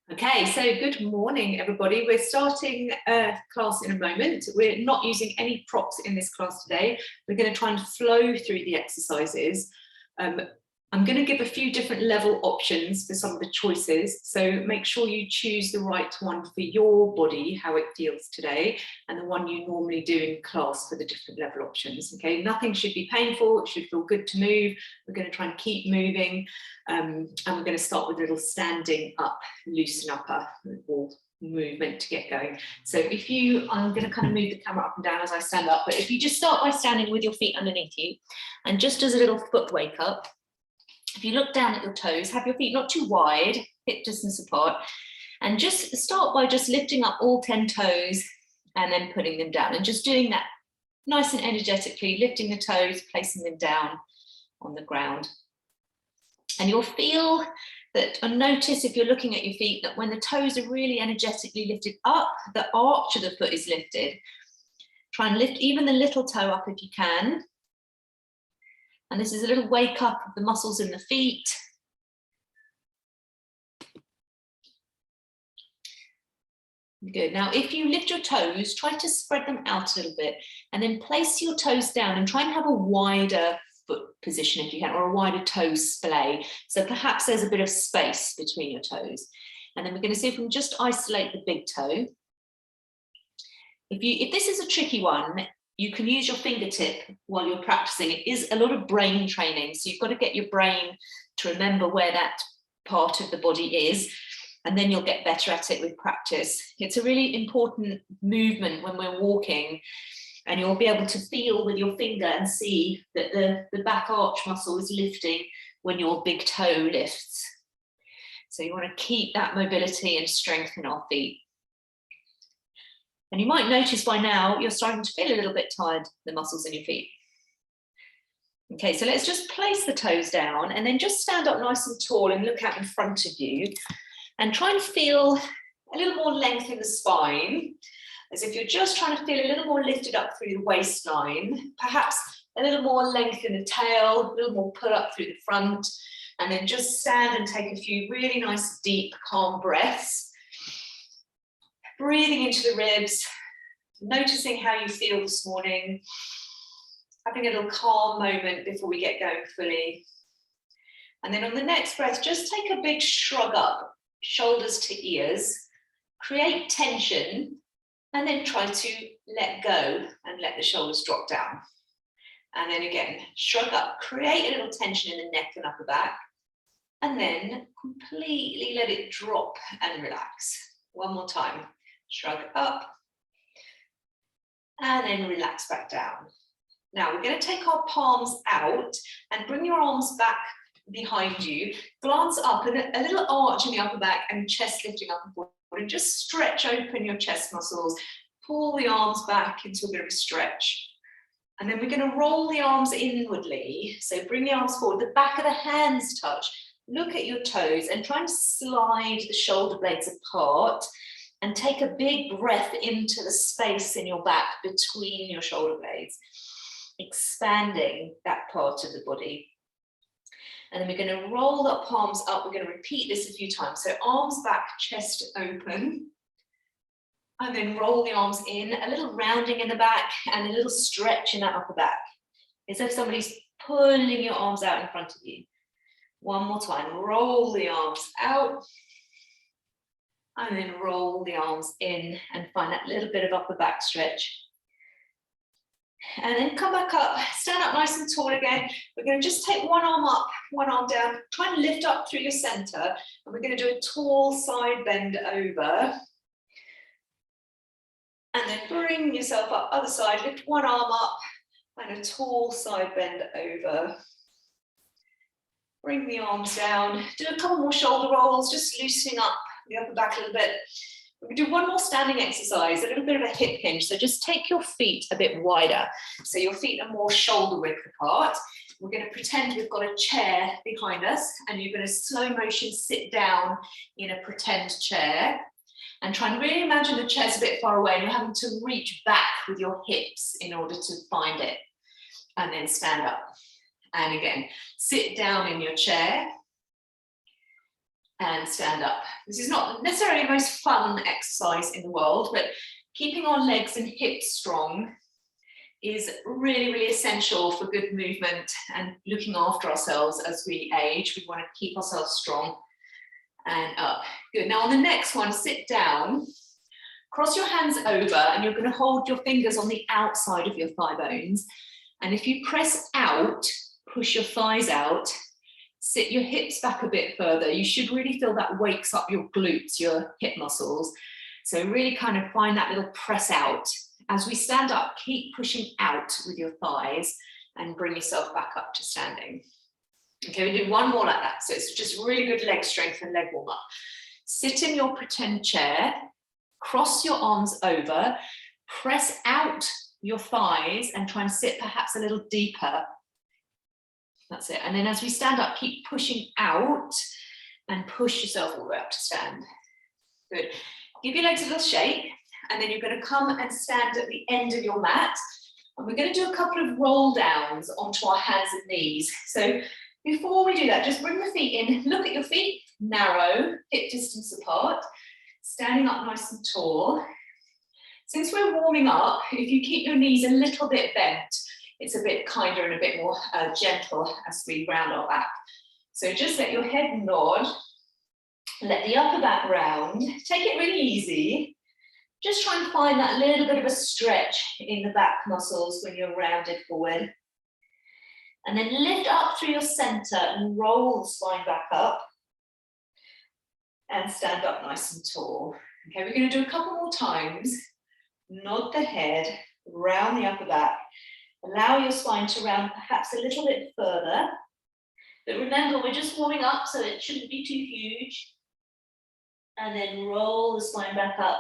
Okay, so good morning, everybody. We're starting a class in a moment. We're not using any props in this class today. We're going to try and flow through the exercises. I'm going to give a few different level options for some of the choices. So make sure you choose the right one for your body, how it feels today, and the one you normally do in class for the different level options. Okay, nothing should be painful. It should feel good to move. We're going to try and keep moving. And we're going to start with a little standing up, loosen up or movement to get going. So I'm going to kind of move the camera up and down as I stand up, but if you just start by standing with your feet underneath you, and just as a little foot wake up, if you look down at your toes, have your feet not too wide, hip distance apart, and just start by just lifting up all 10 toes and then putting them down, and just doing that nice and energetically, lifting the toes, placing them down on the ground. And you'll feel that, or notice if you're looking at your feet, that when the toes are really energetically lifted up, the arch of the foot is lifted. Try and lift even the little toe up if you can. And this is a little wake up of the muscles in the feet. Good. Now, if you lift your toes, try to spread them out a little bit, and then place your toes down and try and have a wider foot position if you can, or a wider toe splay. So perhaps there's a bit of space between your toes. And then we're going to see if we can just isolate the big toe. If this is a tricky one, you can use your fingertip while you're practicing. It is a lot of brain training, so you've got to get your brain to remember where that part of the body is, and then you'll get better at it with practice. It's a really important movement when we're walking, and you'll be able to feel with your finger and see that the back arch muscle is lifting when your big toe lifts. So you want to keep that mobility and strength in our feet. And you might notice by now you're starting to feel a little bit tired, the muscles in your feet. Okay, so let's just place the toes down and then just stand up nice and tall and look out in front of you and try and feel a little more length in the spine, as if you're just trying to feel a little more lifted up through the waistline, perhaps a little more length in the tail, a little more pull up through the front, and then just stand and take a few really nice, deep, calm breaths. Breathing into the ribs, noticing how you feel this morning, having a little calm moment before we get going fully. And then on the next breath, just take a big shrug up, shoulders to ears, create tension, and then try to let go and let the shoulders drop down. And then again, shrug up, create a little tension in the neck and upper back, and then completely let it drop and relax. One more time. Shrug up, and then relax back down. Now we're going to take our palms out and bring your arms back behind you. Glance up and a little arch in the upper back and chest lifting up and forward. And just stretch open your chest muscles. Pull the arms back into a bit of a stretch. And then we're going to roll the arms inwardly. So bring the arms forward. The back of the hands touch. Look at your toes and try and slide the shoulder blades apart. And take a big breath into the space in your back between your shoulder blades, expanding that part of the body. And then we're going to roll the palms up. We're going to repeat this a few times. So arms back, chest open. And then roll the arms in, a little rounding in the back and a little stretch in that upper back. It's as if somebody's pulling your arms out in front of you. One more time, roll the arms out. And then roll the arms in and find that little bit of upper back stretch. And then come back up, stand up nice and tall again. We're going to just take one arm up, one arm down, try and lift up through your center. And we're going to do a tall side bend over. And then bring yourself up, other side, lift one arm up and a tall side bend over. Bring the arms down, do a couple more shoulder rolls, just loosening up the upper back a little bit. We're going to do one more standing exercise, a little bit of a hip hinge. So just take your feet a bit wider. So your feet are more shoulder width apart. We're going to pretend we've got a chair behind us, and you're going to slow motion sit down in a pretend chair. And try and really imagine the chair's a bit far away and you're having to reach back with your hips in order to find it. And then stand up. And again, sit down in your chair. and stand up. This is not necessarily the most fun exercise in the world, but keeping our legs and hips strong is really, really essential for good movement and looking after ourselves as we age. We want to keep ourselves strong and up. Good. Now on the next one, sit down, cross your hands over, and you're going to hold your fingers on the outside of your thigh bones. And if you press out, push your thighs out, sit your hips back a bit further, you should really feel that wakes up your glutes, your hip muscles. So really kind of find that little press out. As we stand up, keep pushing out with your thighs and bring yourself back up to standing. Okay, we do one more like that. So it's just really good leg strength and leg warm up. Sit in your pretend chair, cross your arms over, press out your thighs and try and sit perhaps a little deeper. That's it. And then as we stand up, keep pushing out and push yourself all the way up to stand. Good. Give your legs a little shake, and then you're going to come and stand at the end of your mat. And we're going to do a couple of roll downs onto our hands and knees. So before we do that, just bring the feet in, look at your feet, narrow, hip distance apart, standing up nice and tall. Since we're warming up, if you keep your knees a little bit bent, it's a bit kinder and a bit more gentle as we round our back. So just let your head nod, let the upper back round, take it really easy. Just try and find that little bit of a stretch in the back muscles when you're rounded forward. And then lift up through your center and roll the spine back up. And stand up nice and tall. Okay, we're going to do a couple more times. Nod the head, round the upper back. Allow your spine to round perhaps a little bit further. But remember, we're just warming up, so it shouldn't be too huge. And then roll the spine back up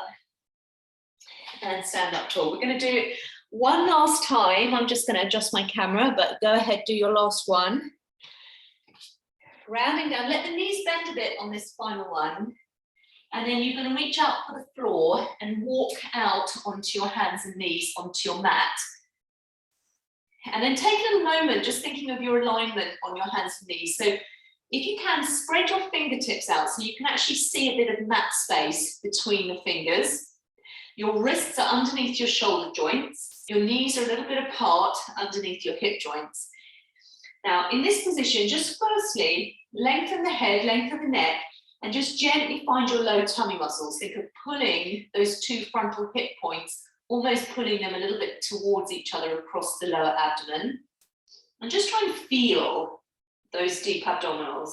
and stand up tall. We're going to do it one last time. I'm just going to adjust my camera, but go ahead, do your last one. Rounding down, let the knees bend a bit on this final one. And then you're going to reach out for the floor and walk out onto your hands and knees onto your mat. And then take a little moment just thinking of your alignment on your hands and knees. So if you can, spread your fingertips out so you can actually see a bit of mat space between the fingers. Your wrists are underneath your shoulder joints. Your knees are a little bit apart underneath your hip joints. Now, in this position, just firstly, lengthen the head, lengthen the neck, and just gently find your low tummy muscles. Think of pulling those two frontal hip points, almost pulling them a little bit towards each other across the lower abdomen. And just try and feel those deep abdominals.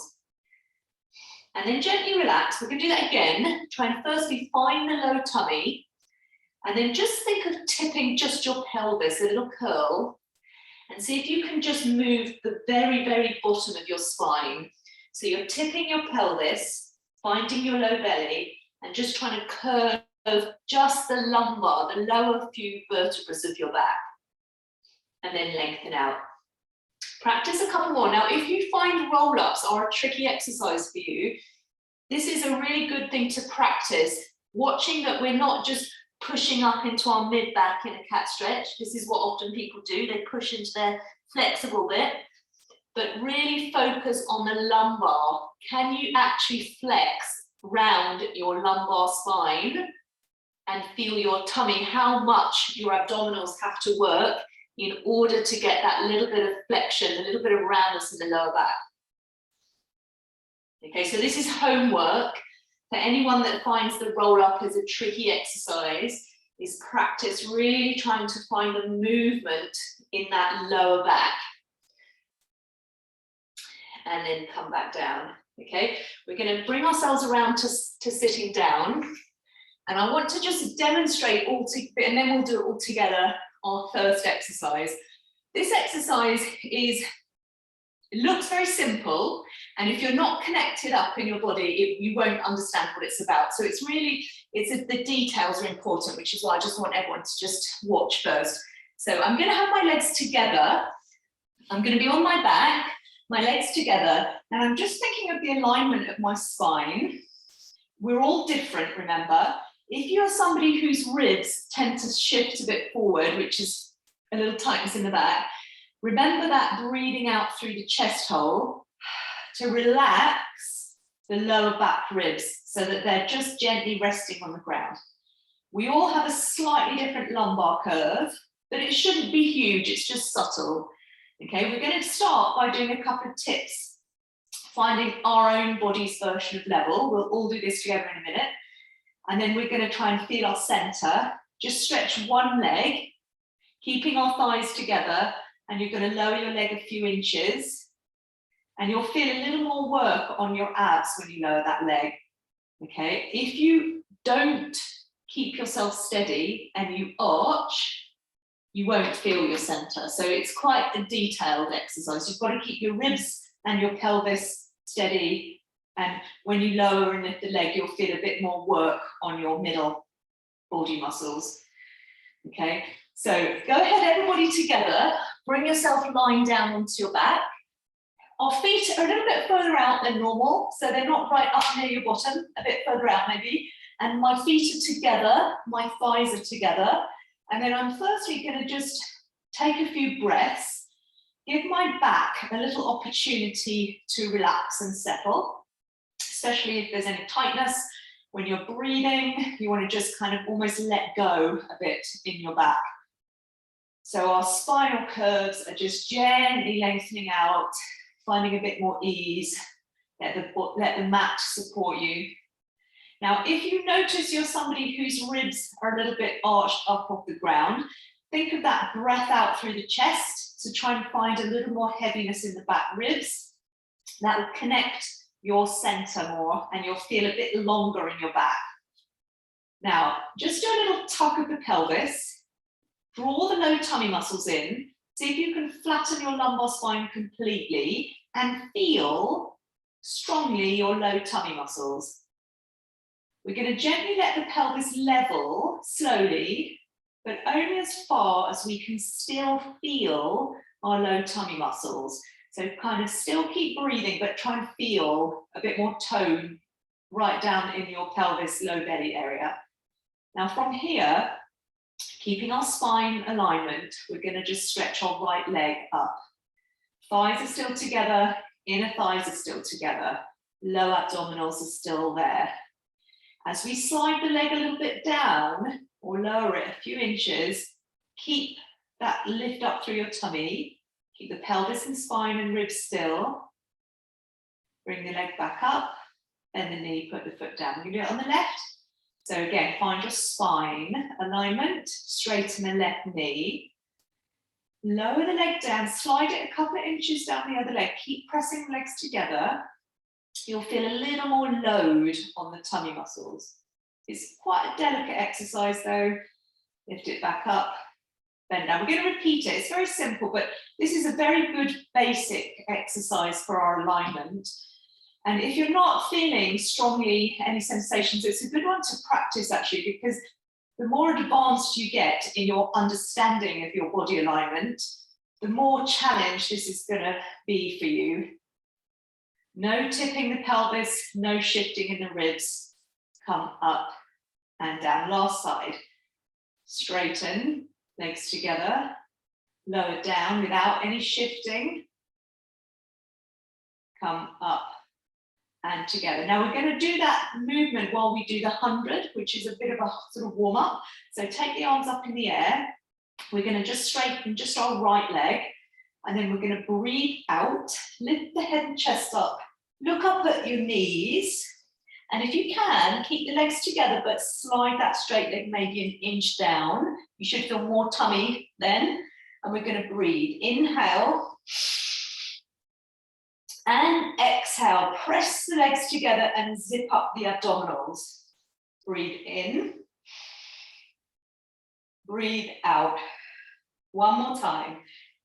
And then gently relax. We're going to do that again. Try and firstly find the low tummy. And then just think of tipping just your pelvis, a little curl. And see if you can just move the very, very bottom of your spine. So you're tipping your pelvis, finding your low belly, and just trying to curve just the lumbar, the lower few vertebrae of your back. And then lengthen out. Practice a couple more. Now, if you find roll-ups are a tricky exercise for you, this is a really good thing to practice. Watching that we're not just pushing up into our mid-back in a cat stretch. This is what often people do. They push into their flexible bit, but really focus on the lumbar. Can you actually flex round your lumbar spine and feel your tummy, how much your abdominals have to work in order to get that little bit of flexion, a little bit of roundness in the lower back. Okay, so this is homework. For anyone that finds the roll-up as a tricky exercise, is practice really trying to find the movement in that lower back. And then come back down, okay? We're going to bring ourselves around to sitting down. And I want to just demonstrate and then we'll do it all together, our first exercise. This exercise looks very simple, and if you're not connected up in your body, you won't understand what it's about. So the details are important, which is why I just want everyone to just watch first. So I'm going to have my legs together. I'm going to be on my back, my legs together, and I'm just thinking of the alignment of my spine. We're all different, remember. If you're somebody whose ribs tend to shift a bit forward, which is a little tightness in the back, remember that breathing out through the chest hole to relax the lower back ribs so that they're just gently resting on the ground. We all have a slightly different lumbar curve, but it shouldn't be huge, it's just subtle. Okay, we're going to start by doing a couple of tips, finding our own body's version of level. We'll all do this together in a minute. And then we're going to try and feel our center. Just stretch one leg, keeping our thighs together, and you're going to lower your leg a few inches. And you'll feel a little more work on your abs when you lower that leg. Okay, if you don't keep yourself steady and you arch, you won't feel your center. So it's quite a detailed exercise. You've got to keep your ribs and your pelvis steady. And when you lower and lift the leg, you'll feel a bit more work on your middle body muscles. Okay, so go ahead, everybody together. Bring yourself lying down onto your back. Our feet are a little bit further out than normal, so they're not right up near your bottom, a bit further out maybe. And my feet are together, my thighs are together. And then I'm firstly going to just take a few breaths, give my back a little opportunity to relax and settle, especially if there's any tightness. When you're breathing, you want to just kind of almost let go a bit in your back. So our spinal curves are just gently lengthening out, finding a bit more ease. Let the mat support you. Now, if you notice you're somebody whose ribs are a little bit arched up off the ground, think of that breath out through the chest to try and find a little more heaviness in the back ribs. That will connect your center more and you'll feel a bit longer in your back. Now, just do a little tuck of the pelvis, draw the low tummy muscles in, see if you can flatten your lumbar spine completely and feel strongly your low tummy muscles. We're going to gently let the pelvis level slowly, but only as far as we can still feel our low tummy muscles. So kind of still keep breathing, but try and feel a bit more tone right down in your pelvis, low belly area. Now from here, keeping our spine alignment, we're going to just stretch our right leg up. Thighs are still together, inner thighs are still together, low abdominals are still there. As we slide the leg a little bit down or lower it a few inches, keep that lift up through your tummy, keep the pelvis and spine and ribs still. Bring the leg back up, bend the knee, put the foot down. We're going to do it on the left. So again, find your spine alignment, straighten the left knee. Lower the leg down, slide it a couple of inches down the other leg. Keep pressing the legs together. You'll feel a little more load on the tummy muscles. It's quite a delicate exercise though. Lift it back up, bend down. We're going to repeat it. It's very simple, but this is a very good basic exercise for our alignment. And if you're not feeling strongly any sensations, it's a good one to practice actually, because the more advanced you get in your understanding of your body alignment, the more challenge this is going to be for you. No tipping the pelvis, no shifting in the ribs. Come up and down. Last side. Straighten, legs together. Lower down without any shifting. Come up and together. Now we're going to do that movement while we do the 100, which is a bit of a sort of warm up. So take the arms up in the air. We're going to just straighten just our right leg. And then we're going to breathe out, lift the head and chest up, look up at your knees. And if you can, keep the legs together, but slide that straight leg maybe an inch down. You should feel more tummy then. And we're going to breathe. Inhale. And exhale. Press the legs together and zip up the abdominals. Breathe in. Breathe out. One more time.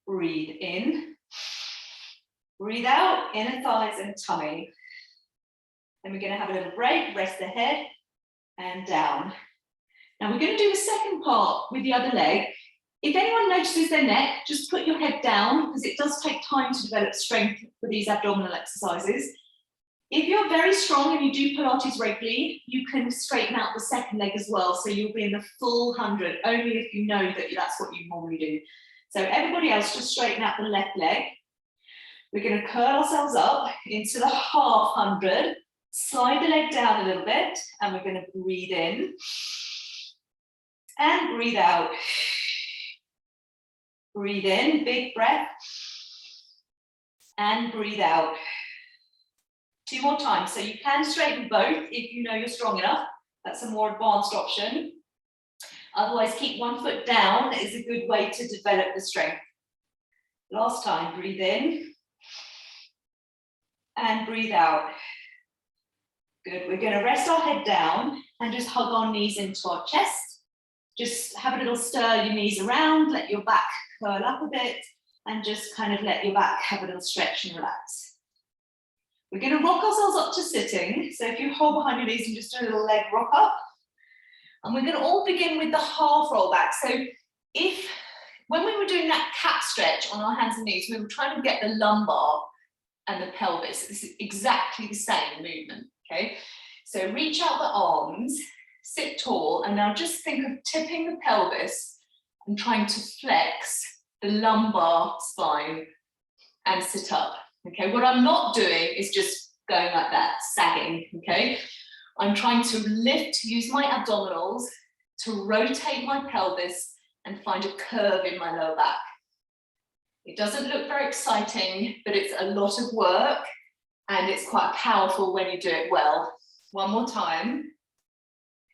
Breathe in, breathe out, inner thighs and tummy. Then we're going to have a little break, rest the head and down. Now we're going to do the second part with the other leg. If anyone notices their neck, just put your head down because it does take time to develop strength for these abdominal exercises. If you're very strong and you do Pilates regularly, you can straighten out the second leg as well. So you'll be in the full 100, only if you know that that's what you normally do. So everybody else, just straighten out the left leg. We're going to curl ourselves up into the half 100. Slide the leg down a little bit, and we're going to breathe in and breathe out. Breathe in, big breath, and breathe out. 2 more times. So you can straighten both if you know you're strong enough. That's a more advanced option. Otherwise, keep one foot down is a good way to develop the strength. Last time, breathe in and breathe out. Good. We're going to rest our head down and just hug our knees into our chest. Just have a little stir your knees around, let your back curl up a bit, and just kind of let your back have a little stretch and relax. We're going to rock ourselves up to sitting. So if you hold behind your knees and just do a little leg rock up. And we're going to all begin with the half roll back. So when we were doing that cat stretch on our hands and knees, we were trying to get the lumbar and the pelvis. This is exactly the same movement, okay? So reach out the arms, sit tall, and now just think of tipping the pelvis and trying to flex the lumbar spine and sit up, okay? What I'm not doing is just going like that, sagging, okay? I'm trying to lift, use my abdominals to rotate my pelvis and find a curve in my lower back. It doesn't look very exciting, but it's a lot of work and it's quite powerful when you do it well. One more time.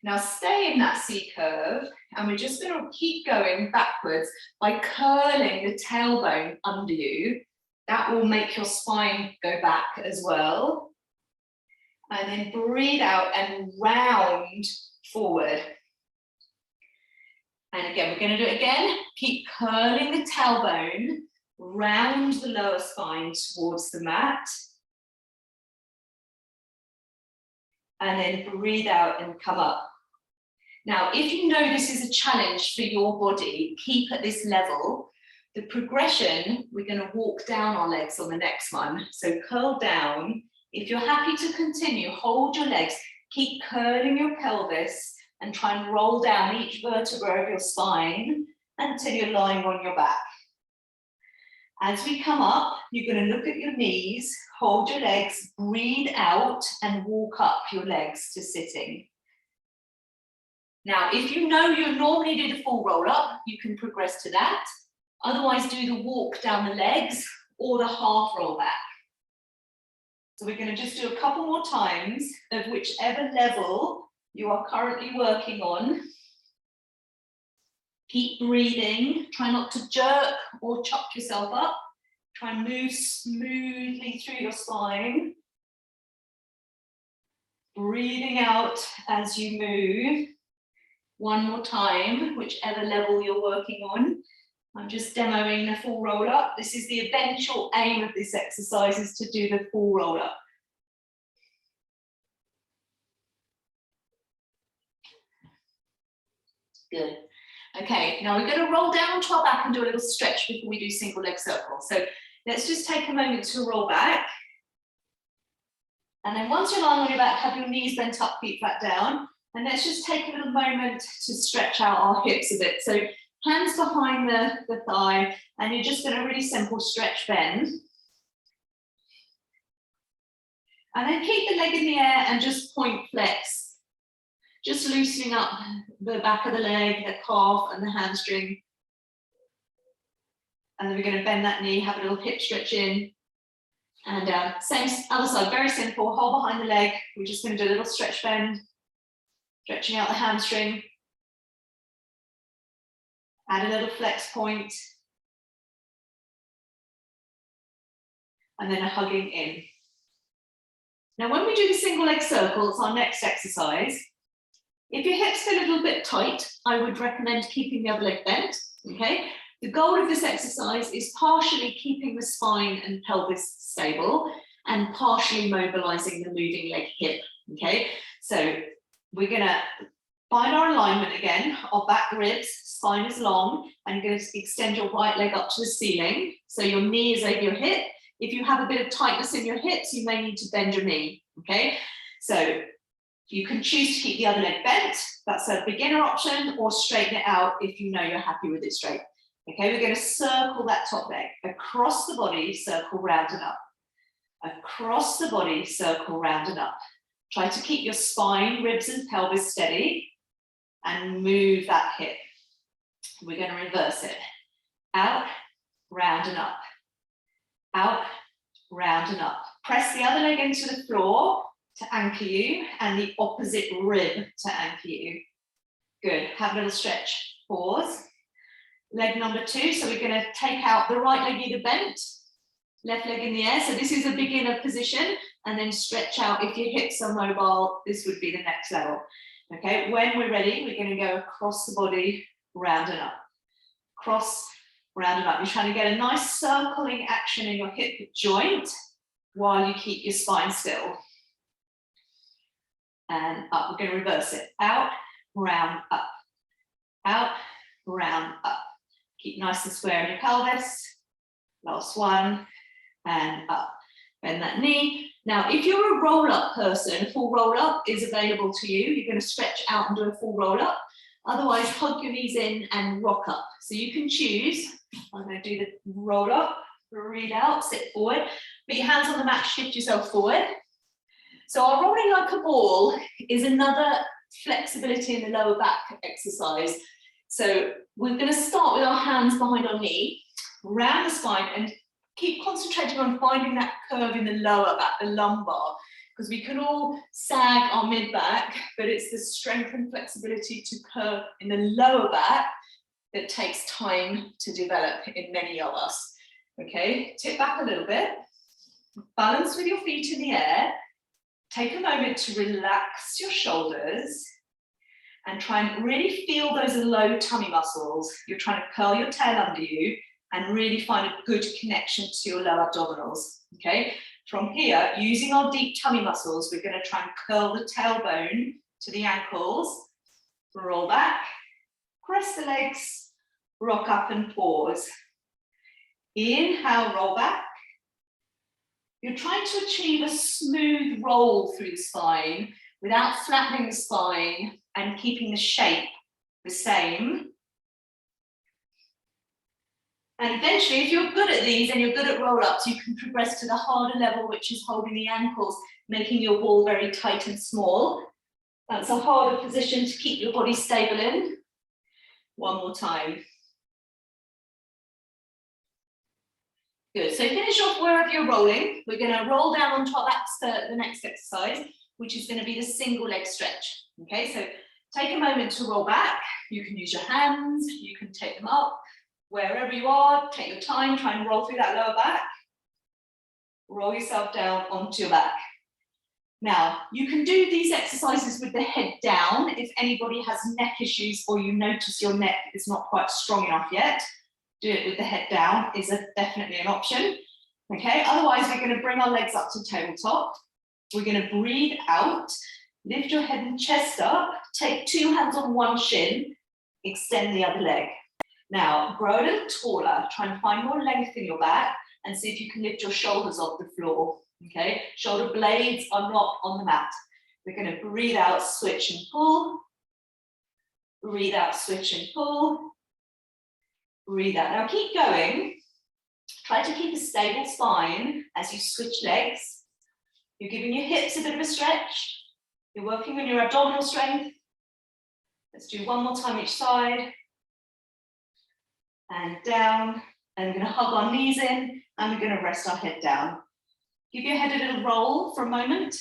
Now stay in that C curve, and we're just going to keep going backwards by curling the tailbone under you. That will make your spine go back as well. And then breathe out and round forward. And again, we're going to do it again. Keep curling the tailbone, round the lower spine towards the mat. And then breathe out and come up. Now, if you know this is a challenge for your body, keep at this level. The progression, we're going to walk down our legs on the next one. So curl down. If you're happy to continue, hold your legs, keep curling your pelvis and try and roll down each vertebra of your spine until you're lying on your back. As we come up, you're going to look at your knees, hold your legs, breathe out and walk up your legs to sitting. Now, if you know you normally do the full roll up, you can progress to that. Otherwise, do the walk down the legs or the half roll back. So we're going to just do a couple more times of whichever level you are currently working on. Keep breathing. Try not to jerk or chuck yourself up. Try and move smoothly through your spine. Breathing out as you move. One more time, whichever level you're working on. I'm just demoing the full roll up. This is the eventual aim of this exercise, is to do the full roll up. Good. Okay, now we're going to roll down onto our back and do a little stretch before we do single leg circle. So let's just take a moment to roll back. And then once you're lying on your back, have your knees bent up, feet flat down. And let's just take a little moment to stretch out our hips a bit. So hands behind the thigh, and you're just going to really simple stretch bend. And then keep the leg in the air and just point flex. Just loosening up the back of the leg, the calf and the hamstring. And then we're going to bend that knee, have a little hip stretch in. And same other side, very simple, hold behind the leg. We're just going to do a little stretch bend, stretching out the hamstring. Add a little flex point. And then a hugging in. Now, when we do the single leg circle, it's our next exercise. If your hips feel a little bit tight, I would recommend keeping the other leg bent, okay? The goal of this exercise is partially keeping the spine and pelvis stable and partially mobilizing the moving leg hip, okay? So we're gonna find our alignment again, our back ribs, spine is long, and you're going to extend your right leg up to the ceiling. So your knee is over your hip. If you have a bit of tightness in your hips, you may need to bend your knee, okay? So you can choose to keep the other leg bent. That's a beginner option, or straighten it out if you know you're happy with it straight. Okay, we're going to circle that top leg. Across the body, circle round and up. Across the body, circle round and up. Try to keep your spine, ribs and pelvis steady and move that hip. We're going to reverse it. Out, round and up. Out, round and up. Press the other leg into the floor to anchor you and the opposite rib to anchor you. Good. Have a little stretch. Pause. Leg number 2. So we're going to take out the right leg either bent, left leg in the air. So this is a beginner position, and then stretch out. If your hips are mobile, this would be the next level. Okay, when we're ready, we're going to go across the body, round and up. Cross, round and up. You're trying to get a nice circling action in your hip joint while you keep your spine still. And up. We're going to reverse it. Out, round, up. Out, round, up. Keep nice and square in your pelvis. Last one. And up. Bend that knee. Now, if you're a roll-up person, a full roll-up is available to you. You're going to stretch out and do a full roll-up. Otherwise, hug your knees in and rock up. So you can choose. I'm going to do the roll-up, breathe out, sit forward. Put your hands on the mat, shift yourself forward. So our rolling like a ball is another flexibility in the lower back exercise. So we're going to start with our hands behind our knee, round the spine, and keep concentrating on finding that curve in the lower back, the lumbar, because we can all sag our mid-back, but it's the strength and flexibility to curve in the lower back that takes time to develop in many of us. Okay, tip back a little bit, balance with your feet in the air, take a moment to relax your shoulders and try and really feel those low tummy muscles. You're trying to curl your tail under you and really find a good connection to your lower abdominals, okay? From here, using our deep tummy muscles, we're going to try and curl the tailbone to the ankles, roll back, press the legs, rock up and pause. Inhale, roll back. You're trying to achieve a smooth roll through the spine without flattening the spine and keeping the shape the same. And eventually, if you're good at these and you're good at roll-ups, you can progress to the harder level, which is holding the ankles, making your ball very tight and small. That's a harder position to keep your body stable in. One more time. Good. So finish off wherever you're rolling. We're going to roll down onto our backs for the next exercise, which is going to be the single leg stretch. Okay, so take a moment to roll back. You can use your hands, you can take them up. Wherever you are, take your time, try and roll through that lower back. Roll yourself down onto your back. Now, you can do these exercises with the head down. If anybody has neck issues or you notice your neck is not quite strong enough yet, do it with the head down is definitely an option. Okay, otherwise we're going to bring our legs up to tabletop. We're going to breathe out, lift your head and chest up, take 2 hands on one shin, extend the other leg. Now, grow a little taller, try and find more length in your back and see if you can lift your shoulders off the floor, okay? Shoulder blades are not on the mat. We're going to breathe out, switch and pull. Breathe out, switch and pull. Breathe out. Now keep going. Try to keep a stable spine as you switch legs. You're giving your hips a bit of a stretch. You're working on your abdominal strength. Let's do one more time each side. And down, and we're going to hug our knees in, and we're going to rest our head down. Give your head a little roll for a moment.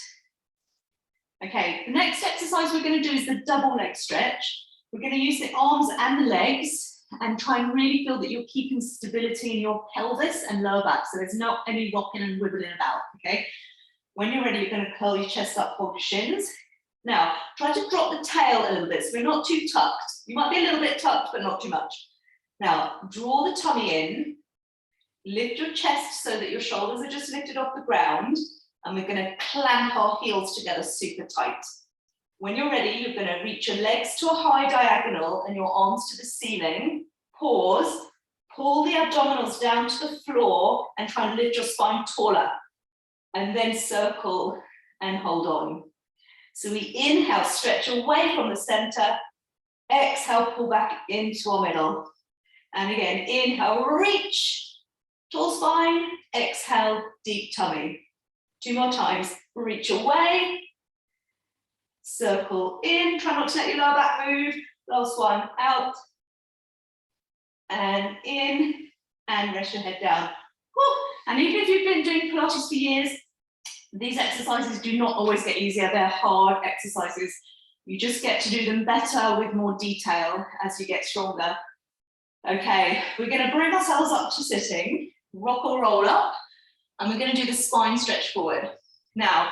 Okay, the next exercise we're going to do is the double leg stretch. We're going to use the arms and the legs and try and really feel that you're keeping stability in your pelvis and lower back, so there's not any rocking and wibbling about, okay? When you're ready, you're going to curl your chest up, hold your shins. Now, try to drop the tail a little bit, so we're not too tucked. You might be a little bit tucked, but not too much. Now, draw the tummy in, lift your chest so that your shoulders are just lifted off the ground, and we're going to clamp our heels together super tight. When you're ready, you're going to reach your legs to a high diagonal and your arms to the ceiling. Pause, pull the abdominals down to the floor and try and lift your spine taller. And then circle and hold on. So we inhale, stretch away from the center. Exhale, pull back into our middle. And again, inhale, reach, tall spine, exhale, deep tummy. 2 more times, reach away, Circle in, try not to let your lower back move. Last one, out and in, and rest your head down. Woo. And even if you've been doing Pilates for years, these exercises do not always get easier. They're hard exercises. You just get to do them better with more detail as you get stronger. Okay, we're going to bring ourselves up to sitting, rock or roll up, and we're going to do the spine stretch forward. Now,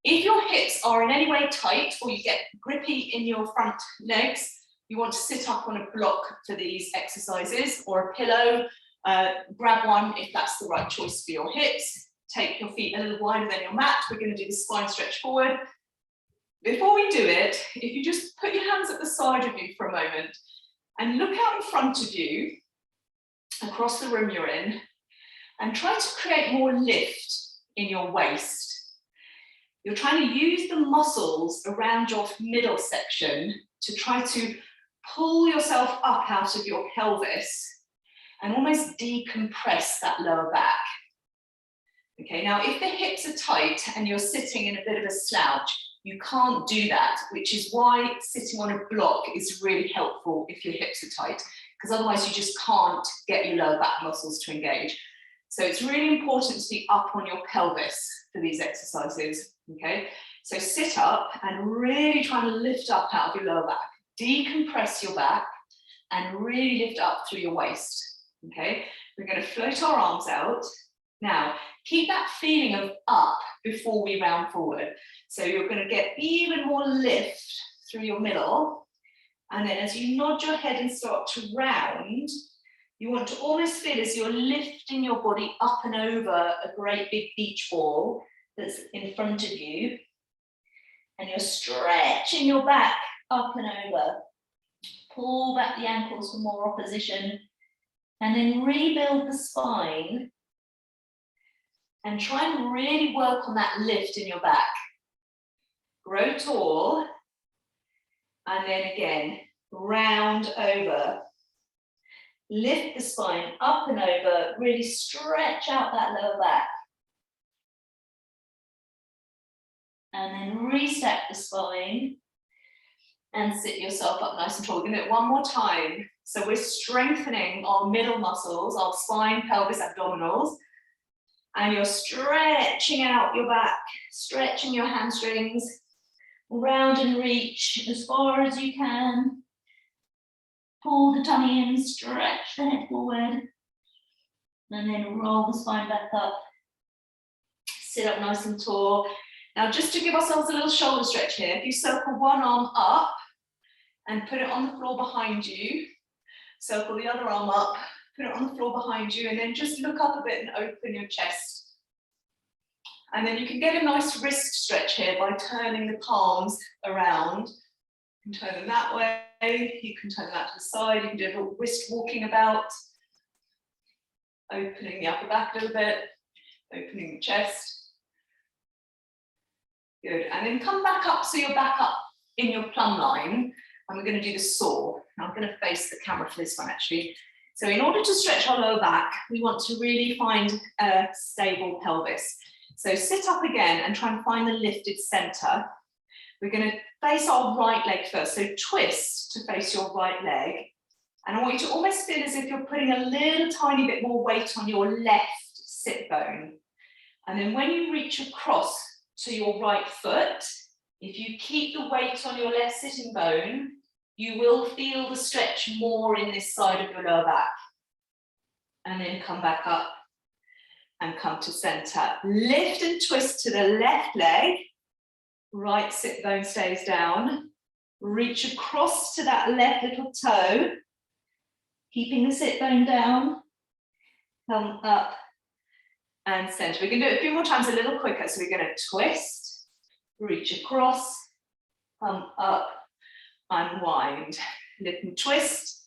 if your hips are in any way tight or you get grippy in your front legs, you want to sit up on a block for these exercises or a pillow. Grab one if that's the right choice for your hips. Take your feet a little wider than your mat. We're going to do the spine stretch forward. Before we do it, if you just put your hands at the side of you for a moment and look out in front of you, across the room you're in, and try to create more lift in your waist. You're trying to use the muscles around your middle section to try to pull yourself up out of your pelvis and almost decompress that lower back. Okay, now if the hips are tight and you're sitting in a bit of a slouch, you can't do that, which is why sitting on a block is really helpful if your hips are tight, because otherwise you just can't get your lower back muscles to engage. So it's really important to be up on your pelvis for these exercises. Okay, so sit up and really try to lift up out of your lower back. Decompress your back and really lift up through your waist. Okay, we're going to float our arms out. Now, keep that feeling of up before we round forward. So you're going to get even more lift through your middle. And then as you nod your head and start to round, you want to almost feel as you're lifting your body up and over a great big beach ball that's in front of you, and you're stretching your back up and over. Pull back the ankles for more opposition, and then rebuild the spine, and try and really work on that lift in your back. Grow tall, and then again, round over. Lift the spine up and over, really stretch out that lower back. And then restack the spine and sit yourself up nice and tall. We're going to do it one more time. So we're strengthening our middle muscles, our spine, pelvis, abdominals. And you're stretching out your back, stretching your hamstrings, round and reach as far as you can. Pull the tummy in, stretch the head forward, and then roll the spine back up. Sit up nice and tall. Now, just to give ourselves a little shoulder stretch here, if you circle one arm up and put it on the floor behind you, circle the other arm up, put it on the floor behind you, and then just look up a bit and open your chest. And then you can get a nice wrist stretch here by turning the palms around. You can turn them that way, you can turn that to the side, you can do a little wrist walking about, opening the upper back a little bit, opening the chest. Good, and then come back up so you're back up in your plumb line, and we're going to do the saw. Now I'm going to face the camera for this one actually. So in order to stretch our lower back, we want to really find a stable pelvis. So sit up again and try and find the lifted center. We're going to face our right leg first, so twist to face your right leg. And I want you to almost feel as if you're putting a little tiny bit more weight on your left sit bone. And then when you reach across to your right foot, if you keep the weight on your left sitting bone, you will feel the stretch more in this side of your lower back. And then come back up and come to center. Lift and twist to the left leg. Right sit bone stays down. Reach across to that left little toe. Keeping the sit bone down. Come up and center. We can do it a few more times a little quicker. So we're going to twist, reach across, come up, unwind. Lift and twist,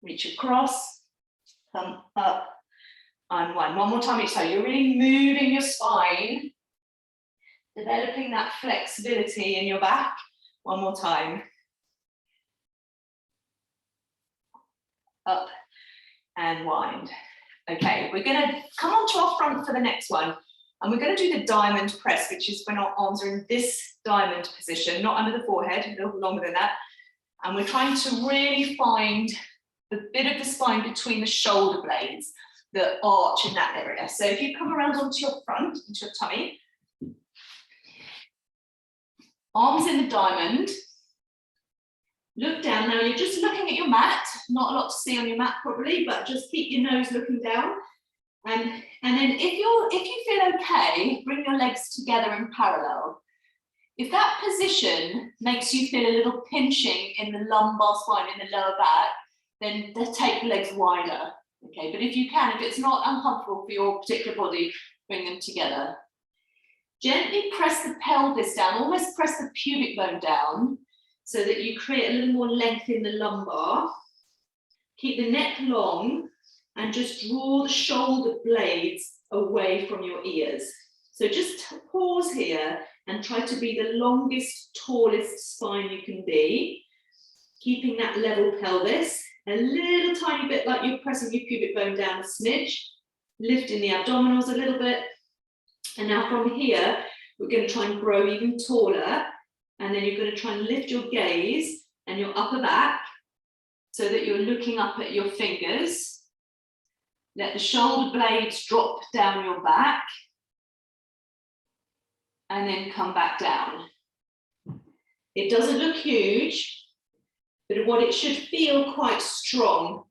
reach across, come up, unwind. One more time each time. You're really moving your spine, developing that flexibility in your back. One more time. Up and wind. Okay, we're going to come onto our front for the next one. And we're going to do the diamond press, which is when our arms are in this diamond position, not under the forehead, a little longer than that. And we're trying to really find the bit of the spine between the shoulder blades, the arch in that area. So if you come around onto your front, into your tummy, arms in the diamond, look down. Now you're just looking at your mat, not a lot to see on your mat probably, but just keep your nose looking down. And then if you feel okay, bring your legs together in parallel. If that position makes you feel a little pinching in the lumbar spine, in the lower back, then take the legs wider. Okay, but if you can, if it's not uncomfortable for your particular body, bring them together. Gently press the pelvis down, almost press the pubic bone down so that you create a little more length in the lumbar. Keep the neck long and just draw the shoulder blades away from your ears. So just pause here and try to be the longest, tallest spine you can be, keeping that level pelvis, a little tiny bit like you're pressing your pubic bone down a smidge, lifting the abdominals a little bit. And now from here, we're going to try and grow even taller. And then you're going to try and lift your gaze and your upper back so that you're looking up at your fingers. Let the shoulder blades drop down your back. And then come back down. It doesn't look huge, but what it should feel quite strong.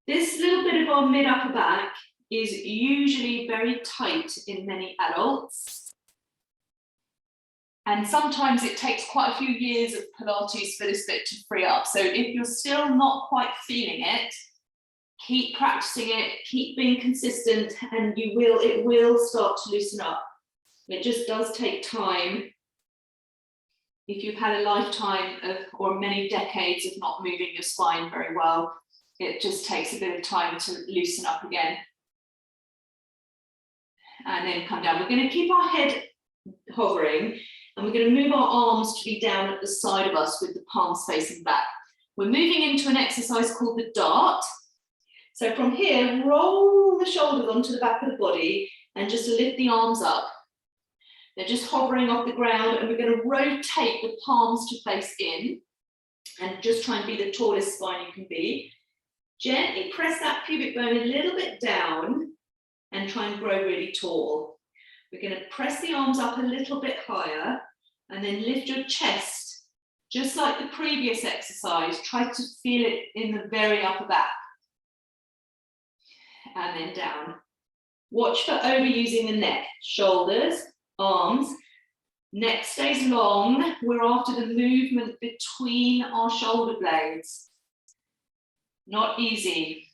This little bit of our mid-upper back is usually very tight in many adults. And sometimes it takes quite a few years of Pilates for this bit to free up. So if you're still not quite feeling it, keep practicing it, keep being consistent, and it will start to loosen up. It just does take time. If you've had a lifetime of, or many decades of not moving your spine very well, it just takes a bit of time to loosen up again. And then come down. We're going to keep our head hovering, and we're going to move our arms to be down at the side of us with the palms facing back. We're moving into an exercise called the dart. So from here, roll the shoulders onto the back of the body and just lift the arms up. They're just hovering off the ground, and we're going to rotate the palms to face in and just try and be the tallest spine you can be. Gently press that pubic bone a little bit down and try and grow really tall. We're going to press the arms up a little bit higher and then lift your chest. Just like the previous exercise, try to feel it in the very upper back. And then down. Watch for overusing the neck, shoulders, arms. Neck stays long. We're after the movement between our shoulder blades. Not easy.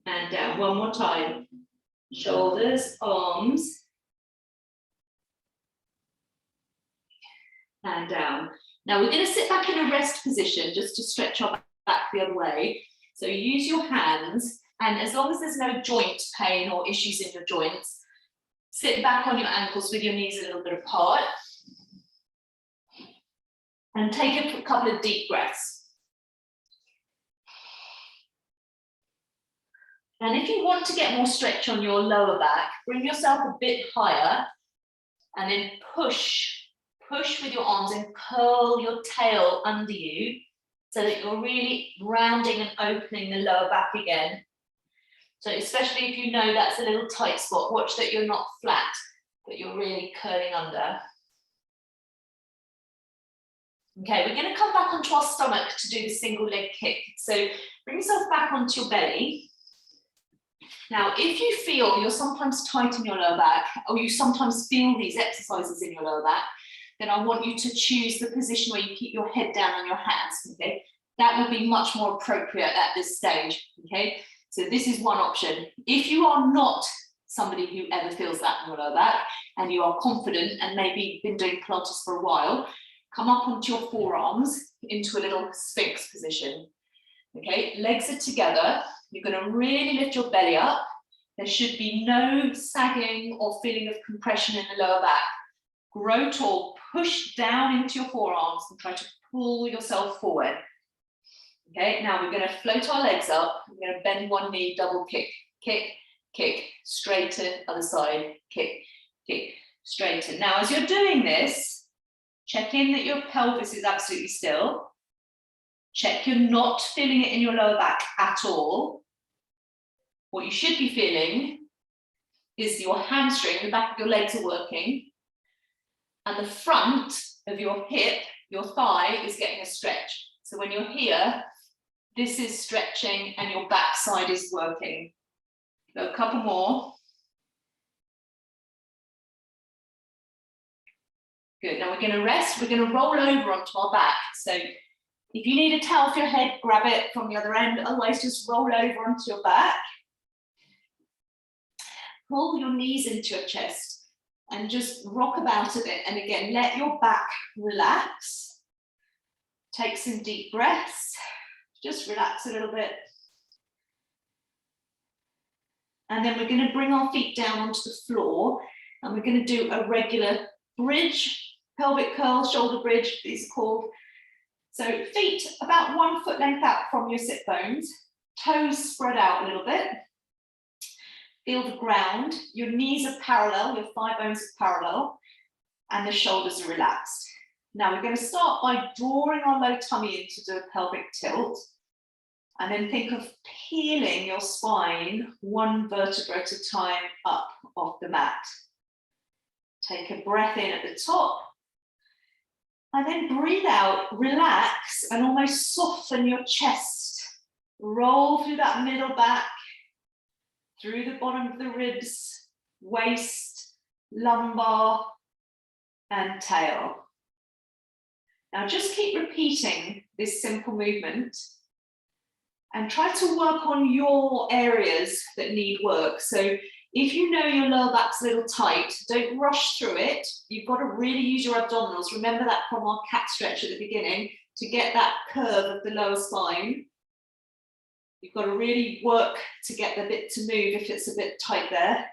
And down. One more time. Shoulders, arms. And down. Now we're going to sit back in a rest position just to stretch our back the other way. So use your hands, and as long as there's no joint pain or issues in your joints, sit back on your ankles with your knees a little bit apart. And take a couple of deep breaths. And if you want to get more stretch on your lower back, bring yourself a bit higher and then push with your arms and curl your tail under you so that you're really rounding and opening the lower back again. So especially if you know that's a little tight spot, watch that you're not flat, but you're really curling under. Okay, we're going to come back onto our stomach to do the single leg kick. So bring yourself back onto your belly. Now, if you feel you're sometimes tight in your lower back, or you sometimes feel these exercises in your lower back, then I want you to choose the position where you keep your head down on your hands, okay? That will be much more appropriate at this stage, okay? So this is one option. If you are not somebody who ever feels that in your lower back, and you are confident and maybe been doing Pilates for a while, come up onto your forearms into a little Sphinx position, okay? Legs are together. You're going to really lift your belly up. There should be no sagging or feeling of compression in the lower back. Grow tall, push down into your forearms and try to pull yourself forward. Okay, now we're going to float our legs up. We're going to bend one knee, double kick, kick, kick, straighten, other side, kick, Kick, straighten. Now, as you're doing this, check in that your pelvis is absolutely still. Check you're not feeling it in your lower back at all. What you should be feeling is your hamstring, the back of your legs are working, and the front of your hip, your thigh, is getting a stretch. So when you're here, this is stretching and your back side is working. So a couple more. Good, now we're going to rest, we're going to roll over onto our back. So if you need a towel for your head, grab it from the other end, otherwise just roll over onto your back. Pull your knees into your chest and just rock about a bit. And again, let your back relax. Take some deep breaths, just relax a little bit. And then we're going to bring our feet down onto the floor and we're going to do a regular bridge, pelvic curl, shoulder bridge, these are called. So feet about 1 foot length out from your sit bones, toes spread out a little bit. Feel the ground, your knees are parallel, your thigh bones are parallel, and the shoulders are relaxed. Now we're going to start by drawing our low tummy in to do a pelvic tilt, and then think of peeling your spine 1 vertebra at a time up off the mat. Take a breath in at the top, and then breathe out, relax, and almost soften your chest. Roll through that middle back, through the bottom of the ribs, waist, lumbar, and tail. Now just keep repeating this simple movement and try to work on your areas that need work. So if you know your lower back's a little tight, don't rush through it. You've got to really use your abdominals. Remember that from our cat stretch at the beginning, to get that curve of the lower spine. You've got to really work to get the bit to move if it's a bit tight there.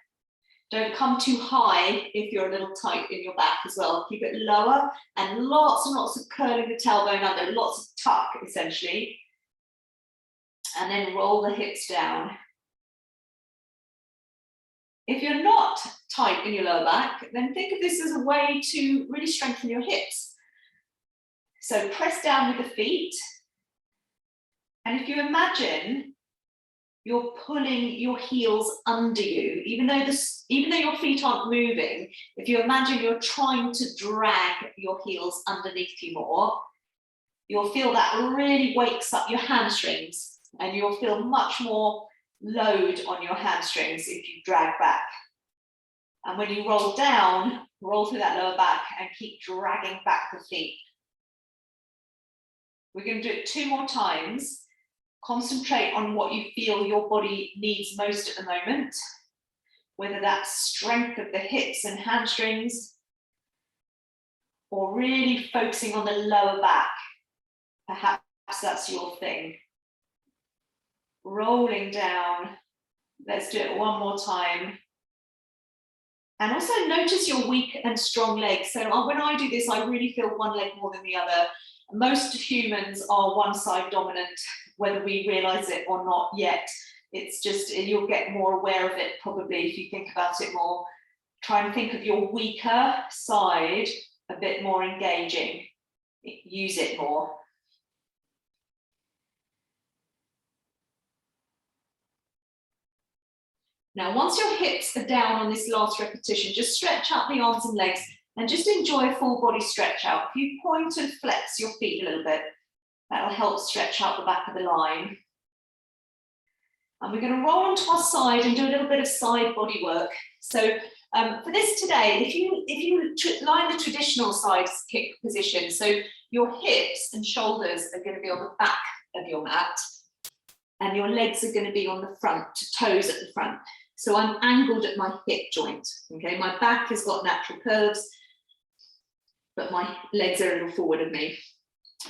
Don't come too high if you're a little tight in your back as well. Keep it lower and lots of curling the tailbone under, lots of tuck essentially. And then roll the hips down. If you're not tight in your lower back, then think of this as a way to really strengthen your hips. So press down with the feet. And if you imagine you're pulling your heels under you, even though your feet aren't moving, if you imagine you're trying to drag your heels underneath you more, you'll feel that really wakes up your hamstrings, and you'll feel much more load on your hamstrings if you drag back. And when you roll down, roll through that lower back and keep dragging back the feet. We're going to do it 2 more times. Concentrate on what you feel your body needs most at the moment, whether that's strength of the hips and hamstrings, or really focusing on the lower back. Perhaps that's your thing. Rolling down. Let's do it 1 more time. And also notice your weak and strong legs. So when I do this, I really feel one leg more than the other. Most humans are one side dominant, whether we realize it or not yet. It's just, you'll get more aware of it probably if you think about it more. Try and think of your weaker side a bit more engaging. Use it more. Now, once your hips are down on this last repetition, just stretch out the arms and legs and just enjoy a full body stretch out. If you point and flex your feet a little bit, that'll help stretch out the back of the line. And we're going to roll onto our side and do a little bit of side body work. So for this today, if you lie in the traditional side kick position, so your hips and shoulders are going to be on the back of your mat, and your legs are going to be on the front, toes at the front. So I'm angled at my hip joint, okay? My back has got natural curves, but my legs are a little forward of me.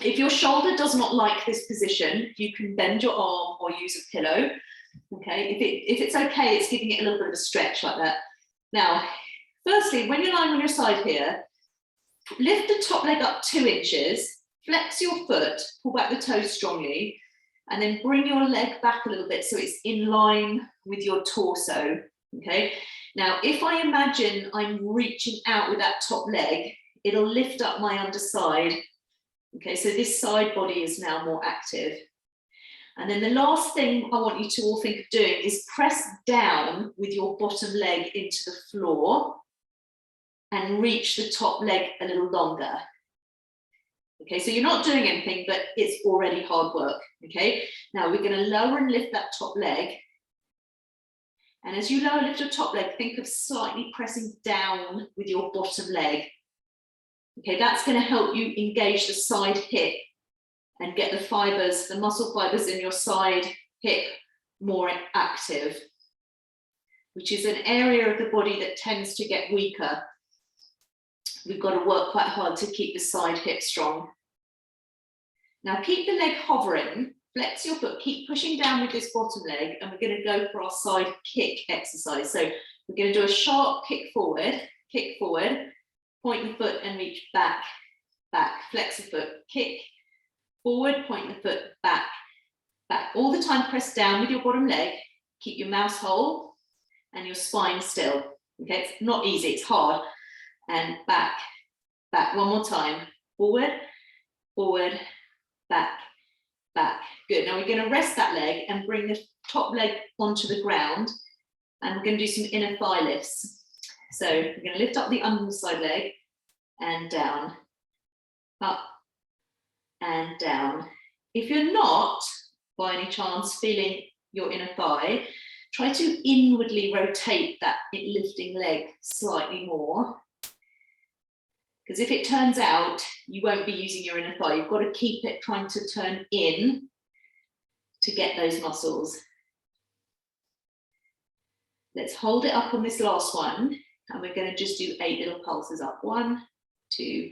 If your shoulder does not like this position, you can bend your arm or use a pillow, okay? If it's okay, it's giving it a little bit of a stretch like that. Now, firstly, when you're lying on your side here, lift the top leg up 2 inches, flex your foot, pull back the toes strongly, and then bring your leg back a little bit so it's in line with your torso, okay? Now, if I imagine I'm reaching out with that top leg, it'll lift up my underside. Okay, so this side body is now more active. And then the last thing I want you to all think of doing is press down with your bottom leg into the floor and reach the top leg a little longer. Okay, so you're not doing anything, but it's already hard work. Okay, now we're going to lower and lift that top leg. And as you lower and lift your top leg, think of slightly pressing down with your bottom leg. Okay, that's going to help you engage the side hip and get the fibers, the muscle fibers in your side hip more active, which is an area of the body that tends to get weaker. We've got to work quite hard to keep the side hip strong. Now keep the leg hovering, flex your foot, keep pushing down with this bottom leg, and we're going to go for our side kick exercise. So we're going to do a sharp kick forward, point the foot and reach back, back, flex the foot, kick, forward, point the foot, back, back. All the time press down with your bottom leg, keep your mouse hole and your spine still. Okay, it's not easy, it's hard. And back, back, one more time, forward, forward, back, back. Good, now we're going to rest that leg and bring the top leg onto the ground, and we're going to do some inner thigh lifts. So we're going to lift up the underside leg and down, up and down. If you're not, by any chance, feeling your inner thigh, try to inwardly rotate that lifting leg slightly more. Because if it turns out, you won't be using your inner thigh. You've got to keep it trying to turn in to get those muscles. Let's hold it up on this last one, and we're going to just do 8 little pulses up. 1, 2,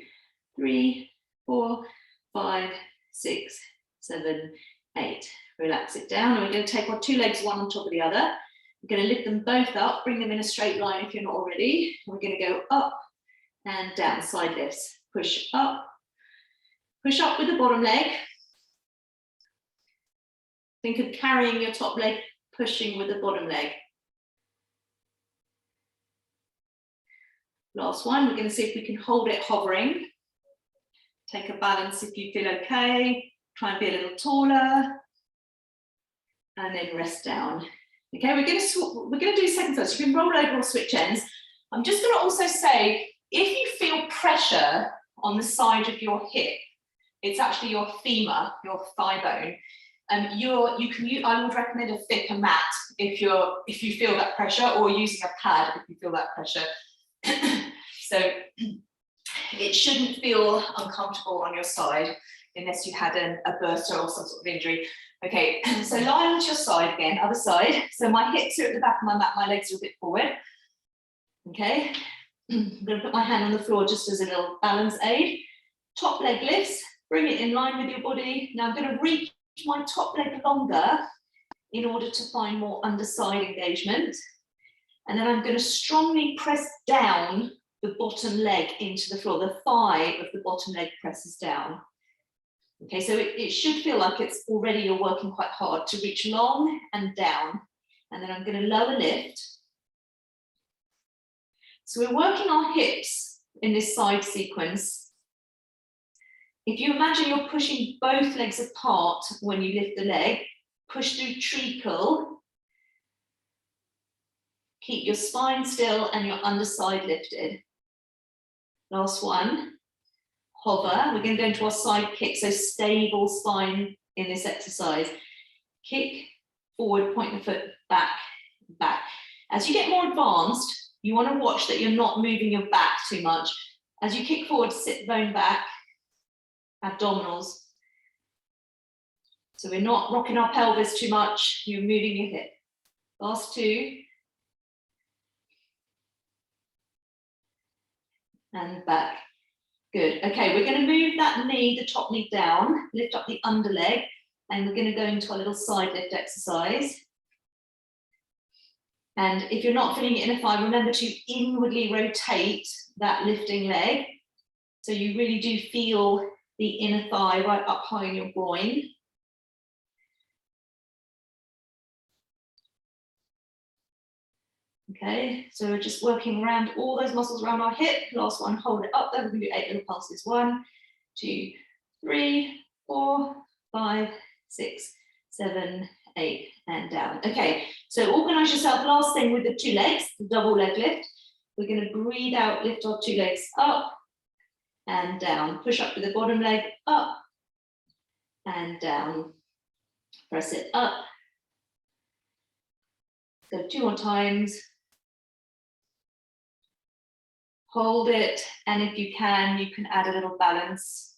3, 4, 5, 6, 7, 8. Relax it down, and we're going to take our 2 legs, one on top of the other. We're going to lift them both up, bring them in a straight line if you're not already. We're going to go up and down, side lifts. Push up with the bottom leg. Think of carrying your top leg, pushing with the bottom leg. Last one, we're going to see if we can hold it hovering. Take a balance if you feel okay. Try and be a little taller. And then rest down. Okay, we're going to do second first. You can roll over or switch ends. I'm just going to also say, if you feel pressure on the side of your hip, it's actually your femur, your thigh bone. I would recommend a thicker mat if you feel that pressure, or using a pad if you feel that pressure. So it shouldn't feel uncomfortable on your side unless you had a burster or some sort of injury. Okay, so lie onto your side again, other side. So my hips are at the back of my mat, my legs are a bit forward. Okay, I'm going to put my hand on the floor just as a little balance aid. Top leg lifts, bring it in line with your body. Now I'm going to reach my top leg longer in order to find more underside engagement. And then I'm going to strongly press down the bottom leg into the floor. The thigh of the bottom leg presses down. Okay, so it should feel like it's already you're working quite hard to reach long and down. And then I'm going to lower lift. So we're working our hips in this side sequence. If you imagine you're pushing both legs apart when you lift the leg, push through treacle. Keep your spine still and your underside lifted. Last one, hover. We're going to go into our side kick, so stable spine in this exercise. Kick, forward, point the foot, back, back. As you get more advanced, you want to watch that you're not moving your back too much. As you kick forward, sit bone back, abdominals. So we're not rocking our pelvis too much, you're moving your hip. Last 2. And back. Good. Okay, we're going to move that knee, the top knee down, lift up the under leg, and we're going to go into our little side lift exercise. And if you're not feeling it in a thigh, remember to inwardly rotate that lifting leg. So you really do feel the inner thigh right up high in your groin. Okay, so we're just working around all those muscles around our hip. Last one, hold it up there. We're going to do 8 little pulses. 1, 2, 3, 4, 5, 6, 7, 8, and down. Okay, so organize yourself. Last thing with the 2 legs, the double leg lift. We're going to breathe out, lift our 2 legs up and down. Push up with the bottom leg, up and down. Press it up. Go 2 more times. Hold it, and if you can add a little balance.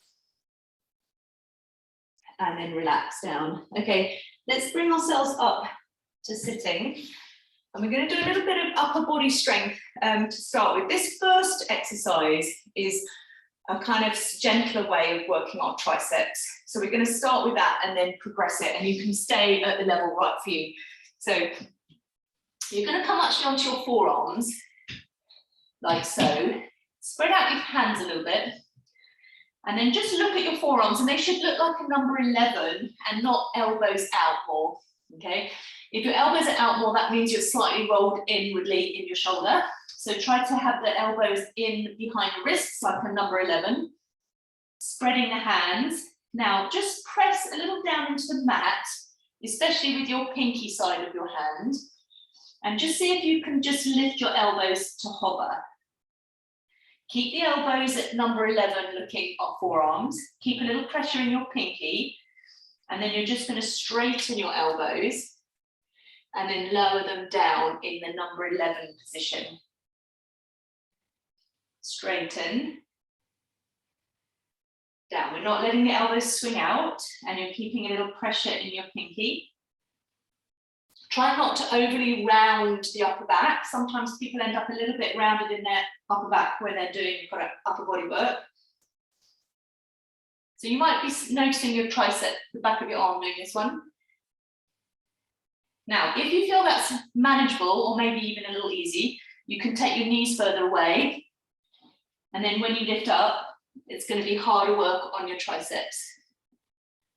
And then relax down. Okay, let's bring ourselves up to sitting. And we're going to do a little bit of upper body strength to start with. This first exercise is a kind of gentler way of working our triceps. So we're going to start with that and then progress it, and you can stay at the level right for you. So you're going to come actually onto your forearms, like so. Spread out your hands a little bit, and then just look at your forearms, and they should look like a number 11 and not elbows out more, okay? If your elbows are out more, that means you're slightly rolled inwardly in your shoulder. So try to have the elbows in behind the wrists, like a number 11. Spreading the hands. Now just press a little down into the mat, especially with your pinky side of your hand, and just see if you can just lift your elbows to hover. Keep the elbows at number 11 looking at forearms. Keep a little pressure in your pinky, and then you're just going to straighten your elbows and then lower them down in the number 11 position. Straighten. Down. We're not letting the elbows swing out, and you're keeping a little pressure in your pinky. Try not to overly round the upper back. Sometimes people end up a little bit rounded in their upper back where they're doing kind of upper body work. So you might be noticing your tricep, the back of your arm doing this one. Now, if you feel that's manageable or maybe even a little easy, you can take your knees further away. And then when you lift up, it's going to be harder work on your triceps.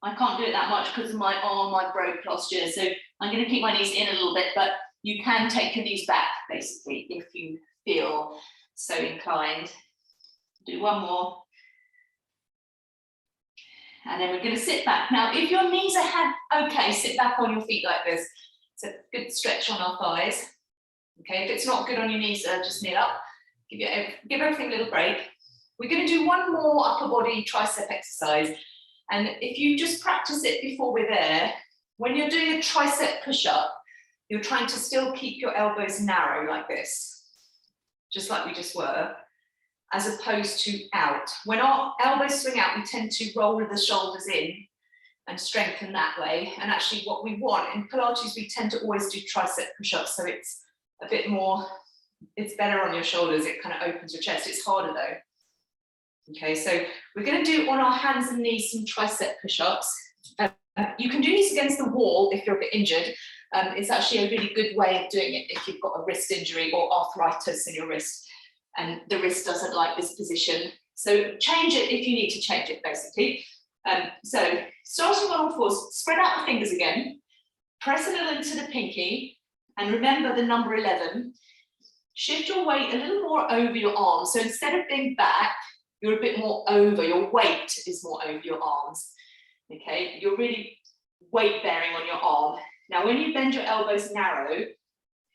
I can't do it that much because of my arm, I broke last year. So I'm going to keep my knees in a little bit, but you can take your knees back, basically, if you feel so inclined. Do one more. And then we're going to sit back. Now, if your knees are okay, sit back on your feet like this. It's a good stretch on our thighs. Okay, if it's not good on your knees, just kneel up. Give everything a little break. We're going to do one more upper body tricep exercise. And if you just practice it before we're there, when you're doing a tricep push-up, you're trying to still keep your elbows narrow like this, just like we just were, as opposed to out. When our elbows swing out, we tend to roll the shoulders in and strengthen that way. And actually what we want, in Pilates, we tend to always do tricep push-ups, so it's a bit more, it's better on your shoulders, it kind of opens your chest. It's harder though. Okay, so we're going to do on our hands and knees some tricep push-ups. You can do these against the wall if you're a bit injured. It's actually a really good way of doing it if you've got a wrist injury or arthritis in your wrist and the wrist doesn't like this position. So change it if you need to change it, basically. So starting on all fours, spread out the fingers again, press a little into the pinky, and remember the number 11. Shift your weight a little more over your arms. So instead of being back, you're a bit more over, your weight is more over your arms, okay? You're really weight bearing on your arm. Now, when you bend your elbows narrow,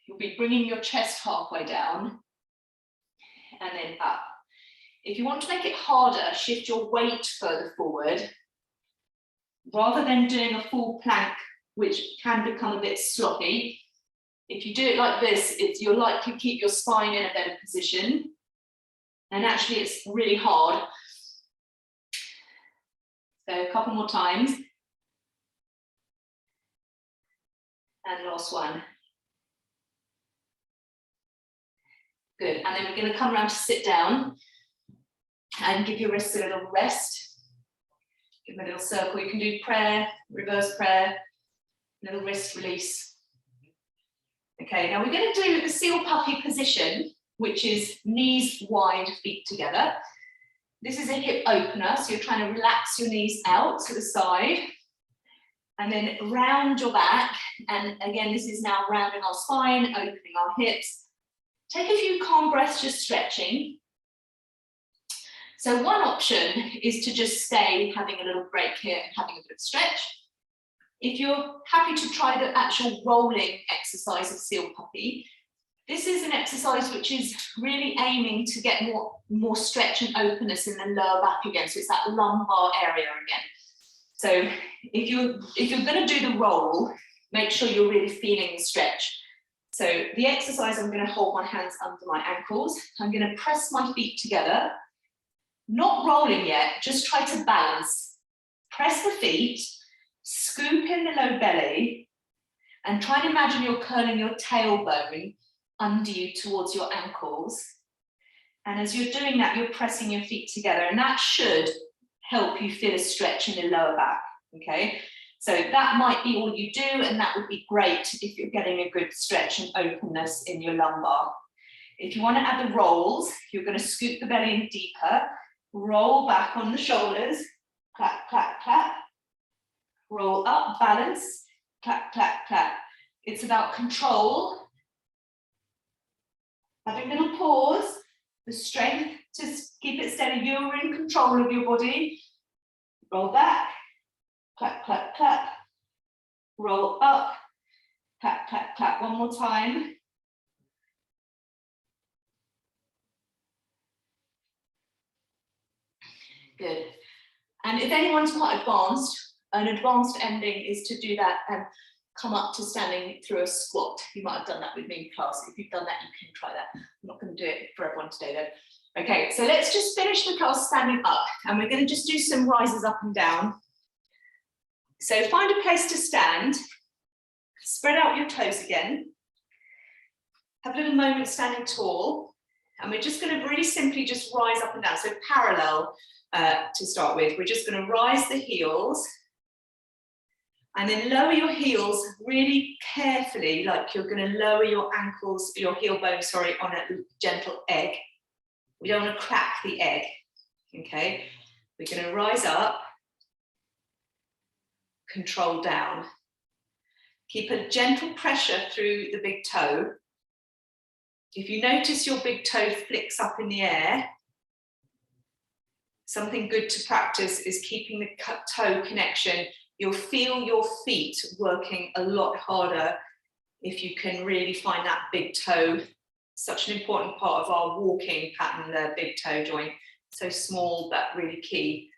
you'll be bringing your chest halfway down and then up. If you want to make it harder, shift your weight further forward, rather than doing a full plank, which can become a bit sloppy. If you do it like this, you're likely to keep your spine in a better position. And actually, it's really hard. So a couple more times. And last one. Good. And then we're going to come around to sit down and give your wrists a little rest. Give them a little circle. You can do prayer, reverse prayer, little wrist release. Okay, now we're going to do the seal puppy position, which is knees wide, feet together. This is a hip opener, so you're trying to relax your knees out to the side and then round your back. And again, this is now rounding our spine, opening our hips, take a few calm breaths, just stretching. So one option is to just stay having a little break here and having a bit of stretch. If you're happy to try the actual rolling exercise of seal puppy, this is an exercise which is really aiming to get more stretch and openness in the lower back again. So it's that lumbar area again. So if you're going to do the roll, make sure you're really feeling the stretch. So the exercise, I'm going to hold my hands under my ankles. I'm going to press my feet together, not rolling yet, just try to balance. Press the feet, scoop in the low belly, and try and imagine you're curling your tailbone under you towards your ankles. And as you're doing that, you're pressing your feet together, and that should help you feel a stretch in the lower back, okay? So that might be all you do, and that would be great if you're getting a good stretch and openness in your lumbar. If you want to add the rolls, you're going to scoop the belly in deeper, roll back on the shoulders, clap, clap, clap, roll up, balance, clap, clap, clap. It's about control, having a little pause, the strength to keep it steady. You're in control of your body. Roll back, clap, clap, clap, roll up, clap, clap, clap. One more time. Good. And if anyone's quite advanced, an advanced ending is to do that and come up to standing through a squat. You might have done that with me in class. If you've done that, you can try that. I'm not going to do it for everyone today though. Okay, so let's just finish the class standing up, and we're going to just do some rises up and down. So find a place to stand, spread out your toes again, have a little moment standing tall, and we're just going to really simply just rise up and down. So parallel to start with, we're just going to rise the heels and then lower your heels really carefully, like you're going to lower your ankles, your heel bone, sorry, on a gentle egg. We don't want to crack the egg, okay? We're going to rise up, control down. Keep a gentle pressure through the big toe. If you notice your big toe flicks up in the air, something good to practice is keeping the toe connection. You'll feel your feet working a lot harder if you can really find that big toe. Such an important part of our walking pattern, the big toe joint. So small, but really key.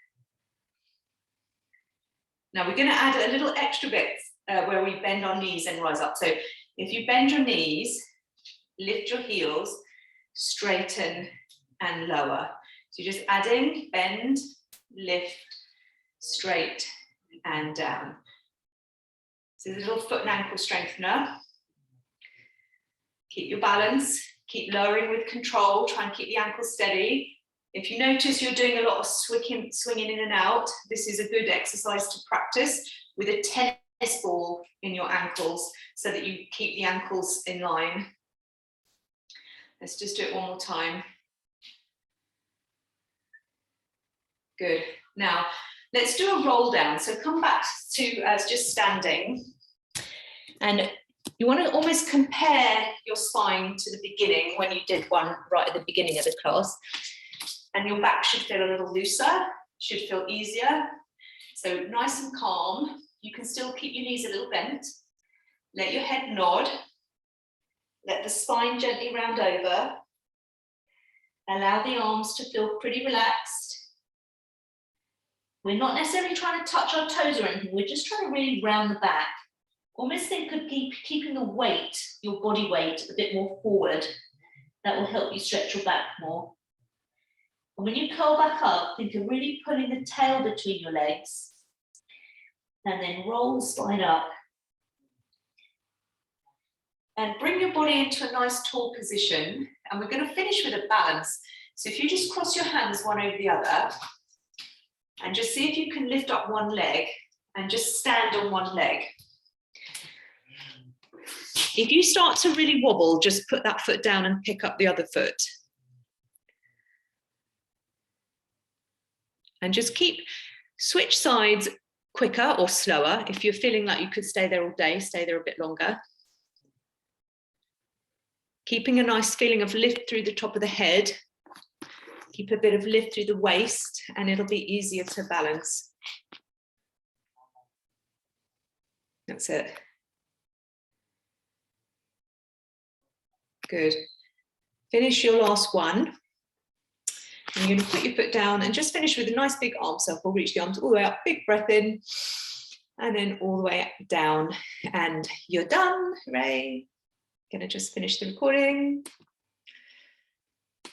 Now we're going to add a little extra bit where we bend our knees and rise up. So if you bend your knees, lift your heels, straighten and lower. So you're just adding, bend, lift, straight and down. So there's a little foot and ankle strengthener. Keep your balance, keep lowering with control, try and keep the ankle steady. If you notice you're doing a lot of swinging in and out, this is a good exercise to practice with a tennis ball in your ankles so that you keep the ankles in line. Let's just do it one more time. Good. Now, let's do a roll down. So come back to just standing. And you want to almost compare your spine to the beginning when you did one right at the beginning of the class. And your back should feel a little looser, should feel easier. So nice and calm. You can still keep your knees a little bent. Let your head nod. Let the spine gently round over. Allow the arms to feel pretty relaxed. We're not necessarily trying to touch our toes or anything. We're just trying to really round the back. Almost think of keeping the weight, your body weight, a bit more forward. That will help you stretch your back more. And when you curl back up, think of really pulling the tail between your legs. And then roll the spine up. And bring your body into a nice tall position. And we're going to finish with a balance. So if you just cross your hands one over the other, and just see if you can lift up one leg and just stand on one leg. If you start to really wobble, just put that foot down and pick up the other foot. And just switch sides quicker or slower. If you're feeling like you could stay there all day, stay there a bit longer. Keeping a nice feeling of lift through the top of the head. Keep a bit of lift through the waist, and it'll be easier to balance. That's it. Good. Finish your last one. And you're going to put your foot down and just finish with a nice big arm circle. Reach the arms all the way up, big breath in, and then all the way down. And you're done. Hooray. Going to just finish the recording.